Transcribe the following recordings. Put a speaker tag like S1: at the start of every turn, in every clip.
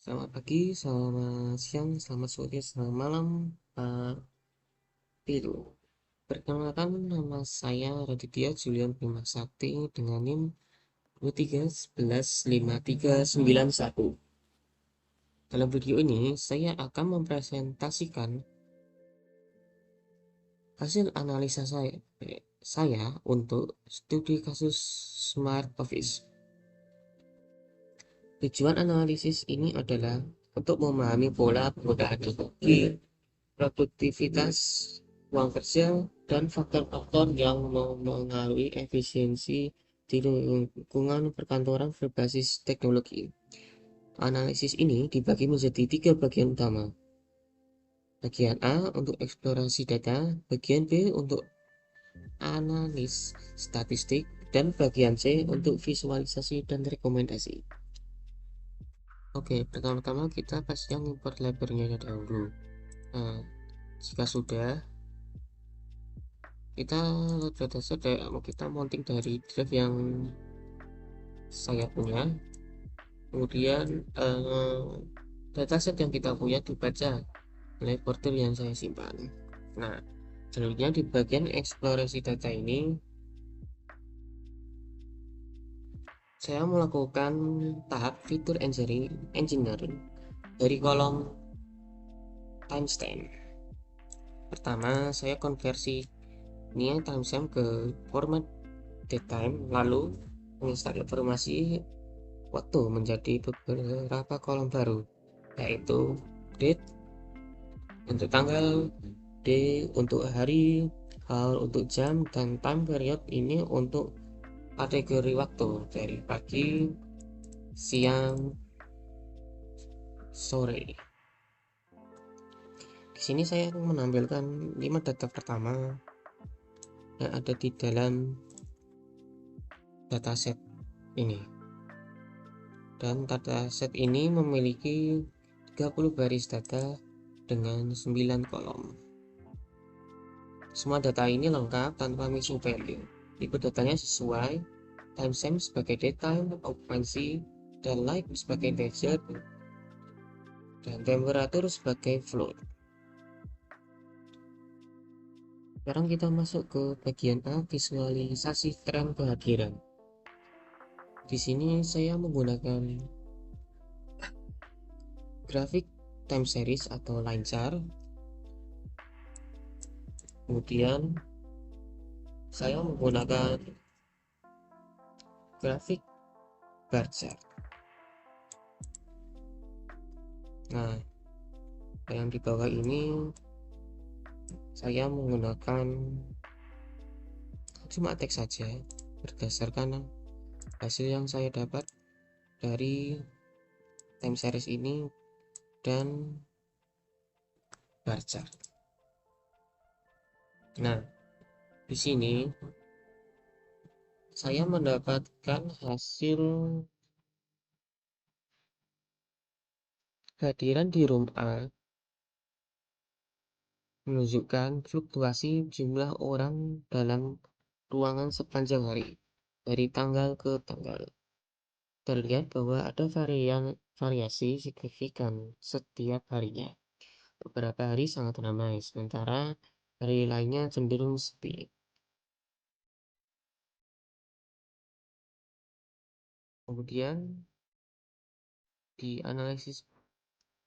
S1: Selamat pagi, selamat siang, selamat sore, selamat malam, Pak Pilu. Perkenalkan, nama saya Raditya Julian Bima Sakti dengan NIM 23115391. Dalam video ini, saya akan mempresentasikan hasil analisa saya untuk studi kasus Smart Office. Tujuan analisis ini adalah untuk memahami pola penggunaan teknologi, produktivitas uang kerja, dan faktor-faktor yang mempengaruhi efisiensi di lingkungan perkantoran berbasis teknologi. Analisis ini dibagi menjadi 3 bagian utama. Bagian A untuk eksplorasi data, bagian B untuk analis statistik, dan bagian C untuk visualisasi dan rekomendasi. Oke, pertama-tama kita pastikan import library-nya dahulu. Nah, jika sudah, kita load dataset, kita mounting dari drive yang saya punya, kemudian dataset yang kita punya dibaca oleh porter yang saya simpan. Nah, selanjutnya di bagian eksplorasi data ini saya melakukan tahap fitur engineering dari kolom timestamp. Pertama, saya konversi ini timestamp ke format datetime, lalu menginstal informasi waktu menjadi beberapa kolom baru, yaitu date untuk tanggal, D untuk hari, H untuk jam, dan time period ini untuk kategori waktu dari pagi, siang, sore. Di sini saya akan menampilkan 5 data pertama yang ada di dalam dataset ini. Dan dataset ini memiliki 30 baris data dengan 9 kolom. Semua data ini lengkap tanpa missing value. Tipe datanya sesuai, timestamp sebagai datetime, occupancy, dan light sebagai integer, dan temperatur sebagai float. Sekarang kita masuk ke bagian A, visualisasi tren kehadiran. Di sini saya menggunakan grafik time series atau line chart. Kemudian saya menggunakan grafik bar chart. Nah, yang di bawah ini saya menggunakan cuma teks saja berdasarkan hasil yang saya dapat dari time series ini dan bar chart. Nah, di sini saya mendapatkan hasil kehadiran di room A menunjukkan fluktuasi jumlah orang dalam ruangan sepanjang hari dari tanggal ke tanggal. Terlihat bahwa ada variasi signifikan setiap harinya. Beberapa hari sangat ramai, sementara hari lainnya cenderung sepi. Kemudian di analisis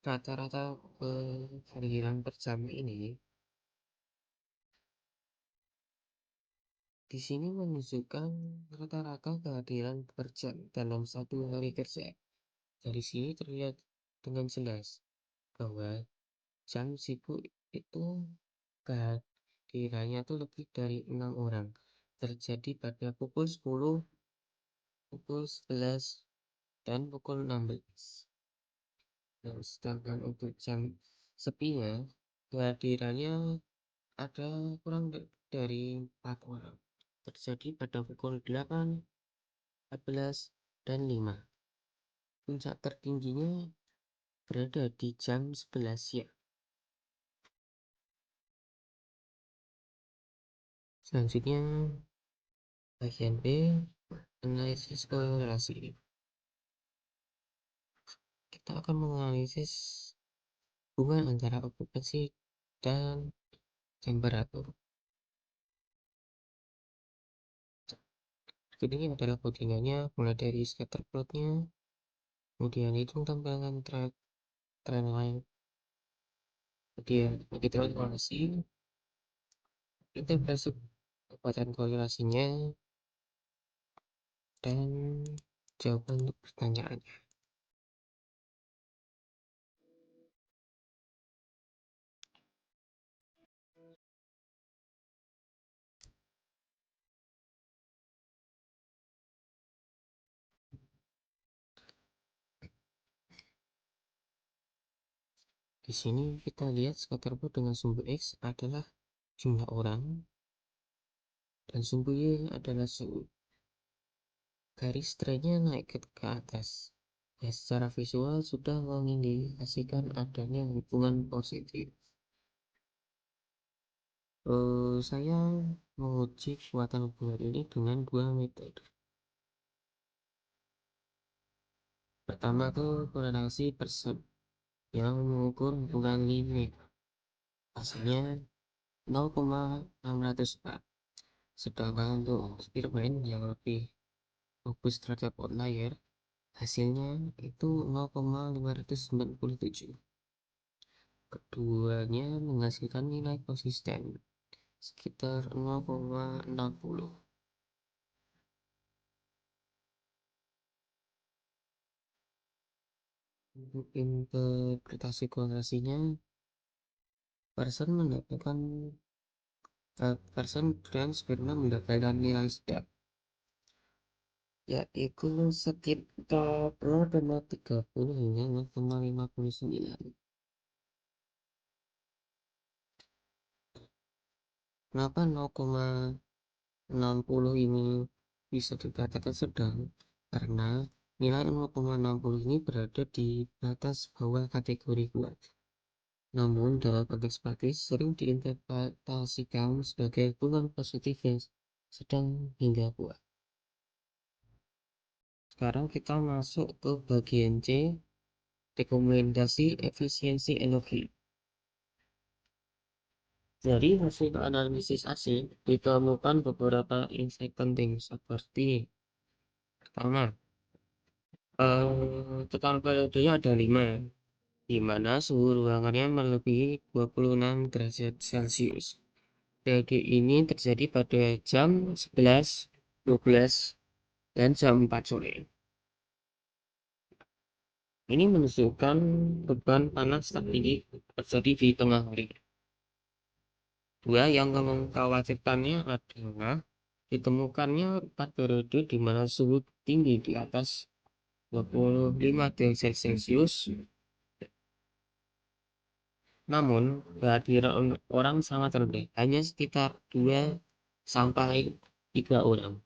S1: rata-rata kehadiran per jam ini, di sini menunjukkan rata-rata kehadiran per jam dalam satu hari kerja. Dari sini terlihat dengan jelas bahwa jam sibuk itu kehadirannya itu lebih dari 6 orang. Terjadi pada pukul 10, pukul 11, dan pukul 16. Nah, sedangkan untuk jam sepinya, kehadirannya ada kurang dari 4 orang. Terjadi pada pukul 8, 14, dan 5. Puncak tertingginya berada di jam 11 siang. Selanjutnya, bagian B, analisis korelasi. kita akan menganalisis hubungan antara okupansi dan temperatur. Ini adalah codingannya mulai dari scatter plotnya, kemudian hitung tampilan trend line, kemudian begitu korelasi, interpretasi kekuatan korelasinya, dan jawaban untuk pertanyaannya. Di sini kita lihat scatter plot dengan sumbu X adalah jumlah orang dan sumbu Y adalah suhu. Garis trennya naik ke atas. Ya, secara visual sudah mengindikasikan adanya hubungan positif. Saya menguji kekuatan hubungan ini dengan dua metode. Pertama itu korelasi persen yang mengukur hubungan limit. Hasilnya 0,604. Sedangkan untuk Spearman yang lebih fokus terhadap outlier, hasilnya itu 0,597. Keduanya menghasilkan nilai konsisten sekitar 0,60. Untuk interpretasi korelasinya, person dan Spearman mendapatkan nilai sedang, yaitu sekitar 0,30 hingga 0,59. Kenapa 0,60 ini bisa dikatakan sedang? Karena nilai 0,60 ini berada di batas bawah kategori kuat. Namun dalam konteks praktis sering diinterpretasikan sebagai hubungan positif yang sedang hingga kuat. Sekarang kita masuk ke bagian C, rekomendasi efisiensi energi. Dari hasil analisis asing ditemukan beberapa insight penting seperti pertama, total periodenya ada 5, di mana suhu ruangannya melebihi 26 derajat Celcius. Periode ini terjadi pada jam 11, 12, dan jam 4 sore. Ini menunjukkan beban panas tertinggi terjadi di tengah hari. Dua, yang mengkhawatirkannya adalah ditemukannya 4 periode di mana suhu tinggi di atas 25 derajat Celcius. Namun, kehadiran orang sangat rendah, hanya sekitar 2 sampai 3 orang.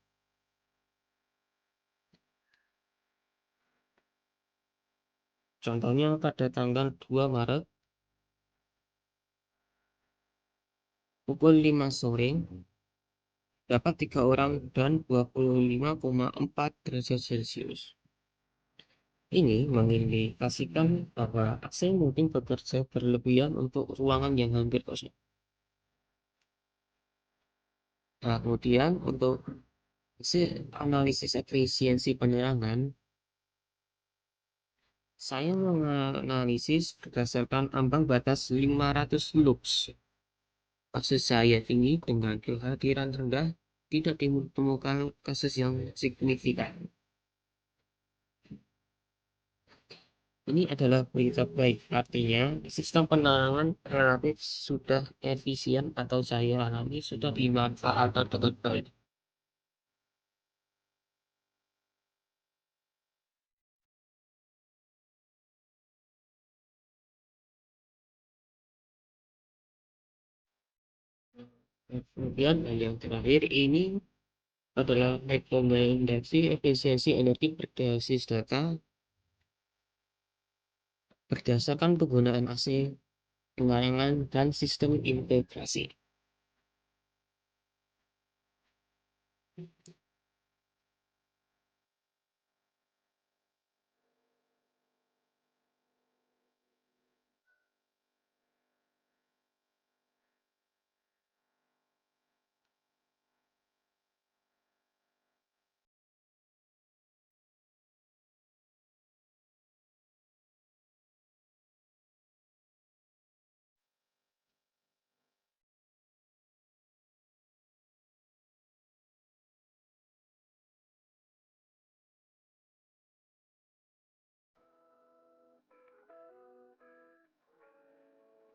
S1: Contohnya pada tanggal 2 Maret pukul 5 sore dapat 3 orang dan 25,4 derajat Celcius. Ini mengindikasikan bahwa AC mungkin bekerja berlebihan untuk ruangan yang hampir kosong. Nah, kemudian untuk analisis efisiensi penerangan, saya menganalisis berdasarkan ambang batas 500 lux. Kasus cahaya tinggi dengan kehadiran rendah tidak ditemukan kasus yang signifikan. Ini adalah berita baik, artinya sistem penerangan relatif sudah efisien atau cahaya alami sudah dimanfaatkan dengan baik. Kemudian yang terakhir ini adalah rekomendasi efisiensi energi berbasis data berdasarkan penggunaan AC, penerangan, dan sistem integrasi.